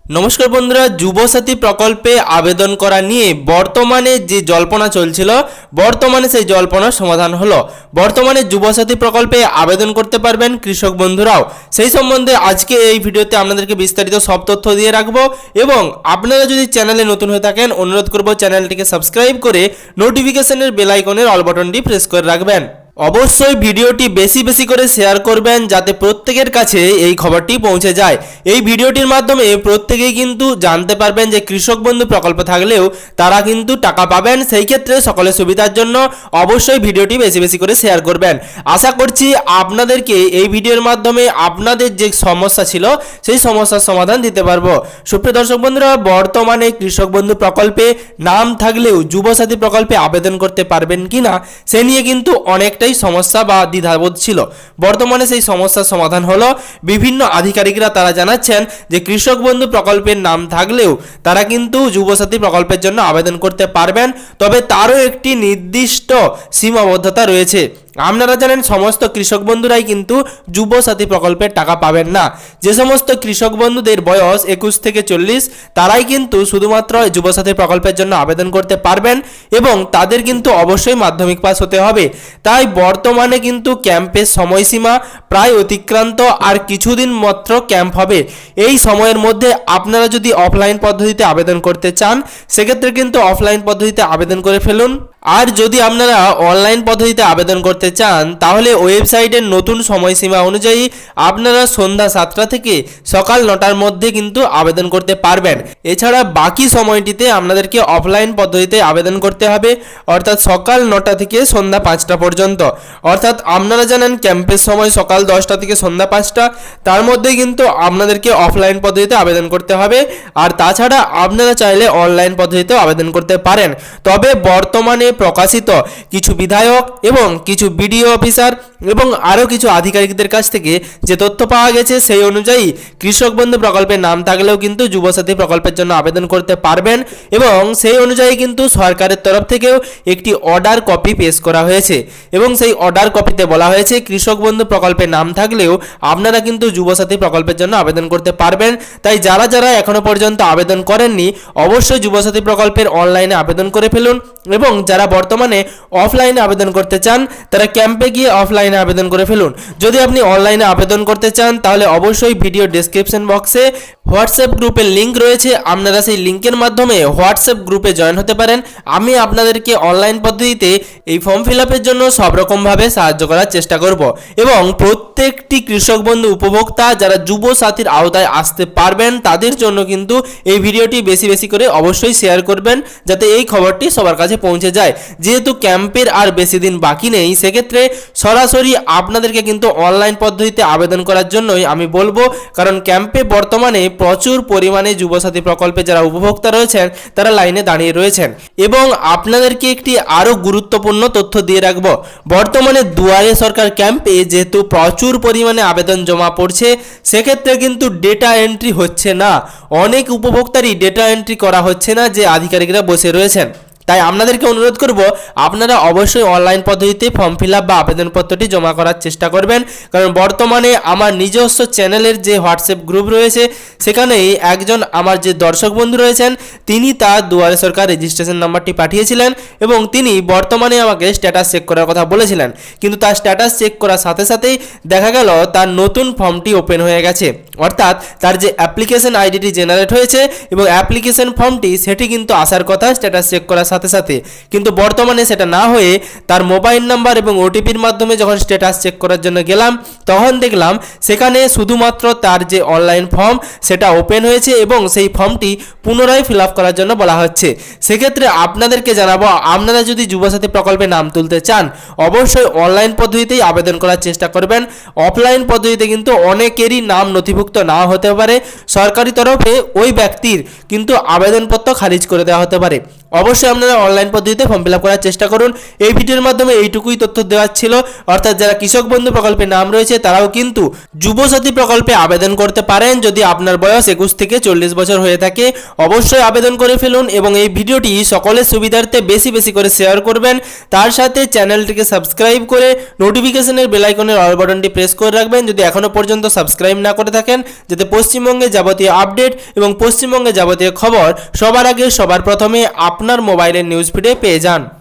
নমস্কার বন্ধুরা, যুবসাথী প্রকল্পে আবেদন করা নিয়ে বর্তমানে যে জল্পনা চলছিল, বর্তমানে সেই জল্পনার সমাধান হলো। বর্তমানে যুবসাথী প্রকল্পে আবেদন করতে পারবেন কৃষক বন্ধুরাও। সেই সম্বন্ধে আজকে এই ভিডিওতে আপনাদেরকে বিস্তারিত সব তথ্য দিয়ে রাখবো। এবং আপনারা যদি চ্যানেলে নতুন হয়ে থাকেন, অনুরোধ করব চ্যানেলটিকে সাবস্ক্রাইব করে নোটিফিকেশনের বেল আইকনের অল বাটনটি প্রেস করে রাখবেন। অবশ্যই ভিডিওটি বেশি বেশি করে শেয়ার করবেন যাতে প্রত্যেকের কাছে এই খবরটি পৌঁছে যায়। এই ভিডিওটির মাধ্যমে প্রত্যেকেই কিন্তু জানতে পারবেন যে কৃষক বন্ধু প্রকল্প থাকলেও তারা কিন্তু টাকা পাবেন। সেই ক্ষেত্রে সকলের সুবিধার জন্য অবশ্যই ভিডিওটি বেশি বেশি করে শেয়ার করবেন। আশা করছি আপনাদেরকে এই ভিডিওর মাধ্যমে আপনাদের যে সমস্যা ছিল সেই সমস্যার সমাধান দিতে পারবো। সুপ্রিয় দর্শক বন্ধুরা, বর্তমানে কৃষক বন্ধু প্রকল্পে নাম থাকলেও যুবসাথী প্রকল্পে আবেদন করতে পারবেন কিনা সে নিয়ে কিন্তু অনেকটাই সমস্যা বা দ্বিধাবোধ ছিল। বর্তমানে সেই সমস্যার সমাধান হলো। বিভিন্ন আধিকারিকরা তারা জানাচ্ছেন যে কৃষক বন্ধু প্রকল্পের নাম থাকলেও তারা কিন্তু যুবসাথী প্রকল্পের জন্য আবেদন করতে পারবেন, তবে তারও একটি নির্দিষ্ট সীমাবদ্ধতা রয়েছে। আপনারা জানেন সমস্ত কৃষক বন্ধুরাই কিন্তু যুবসাথী প্রকল্পের টাকা পাবেন না। যে সমস্ত কৃষক বন্ধুদের বয়স 21 থেকে 40 তারাই কিন্তু শুধুমাত্র যুবসাথী প্রকল্পের জন্য আবেদন করতে পারবেন এবং তাদের কিন্তু অবশ্যই মাধ্যমিক পাস হতে হবে। তাই বর্তমানে কিন্তু ক্যাম্পের সময়সীমা প্রায় অতিক্রান্ত, আর কিছুদিন মাত্র ক্যাম্প হবে। এই সময়ের মধ্যে আপনারা যদি অফলাইন পদ্ধতিতে আবেদন করতে চান সেক্ষেত্রে কিন্তু অফলাইন পদ্ধতিতে আবেদন করে ফেলুন। আর যদি আপনারা অনলাইন পদ্ধতিতে আবেদন করতে চান তাহলে ওয়েবসাইটের নতুন সময়সীমা অনুযায়ী আপনারা সন্ধ্যা 7টা থেকে সকাল 9টার মধ্যে কিন্তু আবেদন করতে পারবেন। এছাড়া বাকি সময়টিতে আপনাদেরকে অফলাইন পদ্ধতিতে আবেদন করতে হবে, অর্থাৎ সকাল 9টা থেকে সন্ধ্যা 5টা পর্যন্ত। অর্থাৎ আপনারা জানেন ক্যাম্পের সময় সকাল 10টা থেকে সন্ধ্যা 5টা, তার মধ্যে কিন্তু আপনাদেরকে অফলাইন পদ্ধতিতে আবেদন করতে হবে। আর তাছাড়া আপনারা চাইলে অনলাইন পদ্ধতিতেও আবেদন করতে পারেন। তবে বর্তমানে প্রকাশিত কিছু বিধায়ক এবং কিছু বিডিও অফিসার এবং আরও কিছু আধিকারিকদের কাছ থেকে যে তথ্য পাওয়া গেছে সেই অনুযায়ী কৃষক বন্ধু প্রকল্পের নাম থাকলেও কিন্তু যুবসাথী প্রকল্পের জন্য আবেদন করতে পারবেন। এবং সেই অনুযায়ী কিন্তু সরকারের তরফ থেকেও একটি অর্ডার কপি পেশ করা হয়েছে এবং সেই অর্ডার কপিতে বলা হয়েছে কৃষক বন্ধু প্রকল্পের নাম থাকলেও আপনারা কিন্তু যুবসাথী প্রকল্পের জন্য আবেদন করতে পারবেন। তাই যারা যারা এখনো পর্যন্ত আবেদন করেননি অবশ্যই যুবসাথী প্রকল্পের অনলাইনে আবেদন করে ফেলুন। এবং যারা বর্তমানে অফলাইনে আবেদন করতে চান তারা ক্যাম্পে গিয়ে অফলাইনে আবেদন করে ফেলুন। যদি আপনি অনলাইনে আবেদন করতে চান তাহলে অবশ্যই ভিডিও ডেসক্রিপশন বক্সে হোয়াটসঅ্যাপ গ্রুপের লিঙ্ক রয়েছে, আপনারা সেই লিঙ্কের মাধ্যমে হোয়াটসঅ্যাপ গ্রুপে জয়েন হতে পারেন। আমি আপনাদেরকে অনলাইন পদ্ধতিতে এই ফর্ম ফিল আপের জন্য সব রকমভাবে সাহায্য করার চেষ্টা করব। এবং প্রত্যেকটি কৃষক বন্ধু উপভোক্তা যারা যুবসাথীর আওতায় আসতে পারবেন তাদের জন্য কিন্তু এই ভিডিওটি বেশি বেশি করে অবশ্যই শেয়ার করবেন যাতে এই খবরটি সবার কাছে পৌঁছে যায়। যেহেতু ক্যাম্পের আর বেশি দিন বাকি নেই সেক্ষেত্রে সরাসরি আপনাদেরকে কিন্তু অনলাইন পদ্ধতিতে আবেদন করার জন্যই আমি বলবো, কারণ ক্যাম্পে বর্তমানে প্রচুর পরিমাণে যুবসাথী প্রকল্পে যারা উপভোক্তা রয়েছেন তারা লাইনে দাঁড়িয়ে রয়েছেন। এবং আপনাদেরকে একটি আরও গুরুত্বপূর্ণ তথ্য দিয়ে রাখবো, বর্তমানে দুয়ারে সরকার ক্যাম্পে যেহেতু প্রচুর পরিমাণে আবেদন জমা পড়ছে সেক্ষেত্রে কিন্তু ডেটা এন্ট্রি হচ্ছে না। অনেক উপভোক্তারই ডেটা এন্ট্রি করা হচ্ছে না যে আধিকারিকরা বসে রয়েছেন। তাই আপনাদেরকে অনুরোধ করব আপনারা অবশ্যই অনলাইন পদ্ধতিতে ফর্ম ফিল আপ বা আবেদনপত্রটি জমা করার চেষ্টা করবেন, কারণ বর্তমানে আমার নিজস্ব চ্যানেলের যে হোয়াটসঅ্যাপ গ্রুপ রয়েছে সেখানেই একজন আমার যে দর্শক বন্ধু রয়েছেন তিনি তার দুয়ারে সরকার রেজিস্ট্রেশন নাম্বারটি পাঠিয়েছিলেন এবং তিনি বর্তমানে আমাকে স্ট্যাটাস চেক করার কথা বলেছিলেন, কিন্তু তার স্ট্যাটাস চেক করার সাথে সাথেই দেখা গেল তার নতুন ফর্মটি ওপেন হয়ে গেছে। অর্থাৎ তার যে অ্যাপ্লিকেশন আইডিটি জেনারেট হয়েছে এবং অ্যাপ্লিকেশন ফর্মটি সেটি কিন্তু আসার কথা স্ট্যাটাস চেক করার সাথে সাথে, কিন্তু বর্তমানে সেটা না হয়ে তার মোবাইল নাম্বার এবং ওটিপির মাধ্যমে যখন স্ট্যাটাস চেক করার জন্য গেলাম তখন দেখলাম সেখানে শুধুমাত্র তার যে অনলাইন ফর্ম সেটা ওপেন হয়েছে এবং সেই ফর্মটি পুনরায় ফিল আপ করার জন্য বলা হচ্ছে। সেক্ষেত্রে আপনাদেরকে জানাবো, আপনারা যদি যুবসাথী প্রকল্পে নাম তুলতে চান অবশ্যই অনলাইন পদ্ধতিতেই আবেদন করার চেষ্টা করবেন। অফলাইন পদ্ধতিতে কিন্তু অনেকেরই নাম নথিভুক্ত না হতে পারে, সরকারি তরফে ওই ব্যক্তির কিন্তু আবেদনপত্র খারিজ করে দেওয়া হতে পারে। অবশ্যই আপনারা অনলাইন পদ্ধতিতে ফর্ম ফিল আপ করার চেষ্টা করুন। এই ভিডিওর মাধ্যমে এইটুকুই তথ্য দেওয়ার ছিল, অর্থাৎ যারা কৃষক বন্ধু প্রকল্পে নাম রয়েছে তারাও কিন্তু যুবসাথী প্রকল্পে আবেদন করতে পারেন যদি আপনার বয়স 21 থেকে 40 বছর হয়ে থাকে। অবশ্যই আবেদন করে ফেলুন এবং এই ভিডিওটি সকলের সুবিধার্থে বেশি বেশি করে শেয়ার করবেন। তার সাথে চ্যানেলটিকে সাবস্ক্রাইব করে নোটিফিকেশনের বেল আইকনের অল বাটনটি প্রেস করে রাখবেন যদি এখনও পর্যন্ত সাবস্ক্রাইব না করে থাকেন, যাতে পশ্চিমবঙ্গে যাবতীয় আপডেট এবং পশ্চিমবঙ্গে যাবতীয় খবর সবার আগে সবার প্রথমে আপনার মোবাইলের নিউজ ফিডে পেয়ে যান।